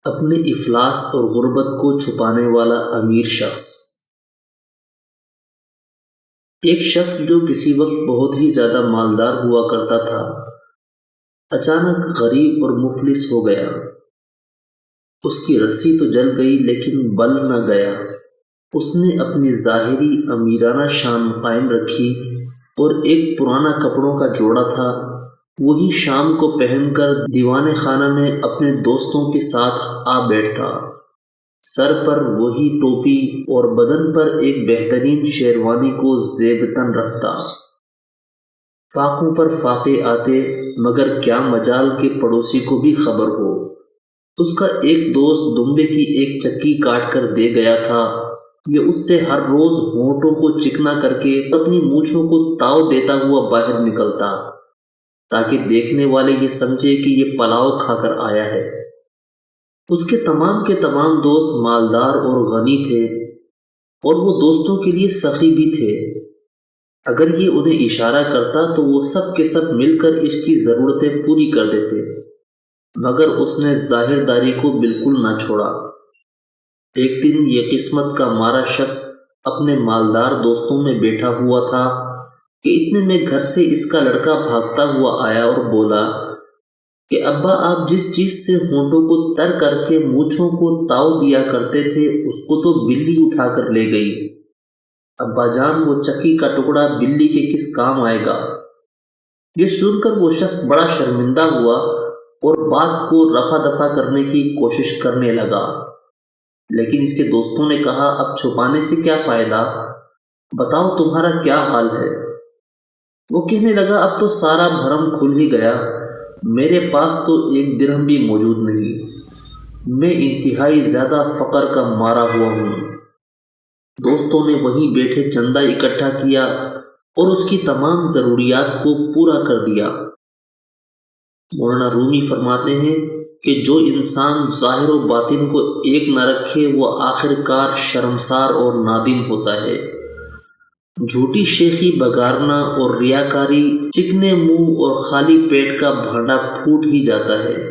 اپنے افلاس اور غربت کو چھپانے والا امیر شخص۔ ایک شخص جو کسی وقت بہت ہی زیادہ مالدار ہوا کرتا تھا، اچانک غریب اور مفلس ہو گیا۔ اس کی رسی تو جل گئی لیکن بل نہ گیا۔ اس نے اپنی ظاہری امیرانہ شان قائم رکھی اور ایک پرانا کپڑوں کا جوڑا تھا، وہی شام کو پہن کر دیوانے خانہ میں اپنے دوستوں کے ساتھ آ بیٹھتا۔ سر پر وہی ٹوپی اور بدن پر ایک بہترین شیروانی کو زیب تن رکھتا۔ فاقوں پر فاقے آتے، مگر کیا مجال کہ پڑوسی کو بھی خبر ہو۔ اس کا ایک دوست دمبے کی ایک چکی کاٹ کر دے گیا تھا۔ یہ اس سے ہر روز ہونٹوں کو چکنا کر کے اپنی مونچھوں کو تاؤ دیتا ہوا باہر نکلتا، تاکہ دیکھنے والے یہ سمجھے کہ یہ پلاؤ کھا کر آیا ہے۔ اس کے تمام دوست مالدار اور غنی تھے، اور وہ دوستوں کے لیے سخی بھی تھے۔ اگر یہ انہیں اشارہ کرتا تو وہ سب کے سب مل کر اس کی ضرورتیں پوری کر دیتے، مگر اس نے ظاہر داری کو بالکل نہ چھوڑا۔ ایک دن یہ قسمت کا مارا شخص اپنے مالدار دوستوں میں بیٹھا ہوا تھا کہ اتنے میں گھر سے اس کا لڑکا بھاگتا ہوا آیا اور بولا کہ ابا، آپ جس چیز سے ہونٹوں کو تر کر کے مونچھوں کو تاؤ دیا کرتے تھے، اس کو تو بلی اٹھا کر لے گئی۔ ابا جان، وہ چکی کا ٹکڑا بلی کے کس کام آئے گا؟ یہ سن کر وہ شخص بڑا شرمندہ ہوا اور بات کو رفع دفع کرنے کی کوشش کرنے لگا، لیکن اس کے دوستوں نے کہا، اب چھپانے سے کیا فائدہ، بتاؤ تمہارا کیا حال ہے؟ وہ کہنے لگا، اب تو سارا بھرم کھل ہی گیا، میرے پاس تو ایک درہم بھی موجود نہیں، میں انتہائی زیادہ فقر کا مارا ہوا ہوں۔ دوستوں نے وہیں بیٹھے چندہ اکٹھا کیا اور اس کی تمام ضروریات کو پورا کر دیا۔ مولانا رومی فرماتے ہیں کہ جو انسان ظاہر و باطن کو ایک نہ رکھے، وہ آخر کار شرمسار اور نادم ہوتا ہے۔ جھوٹی شیخی بگارنا اور ریاکاری، چکنے منہ اور خالی پیٹ کا بھانڈا پھوٹ ہی جاتا ہے۔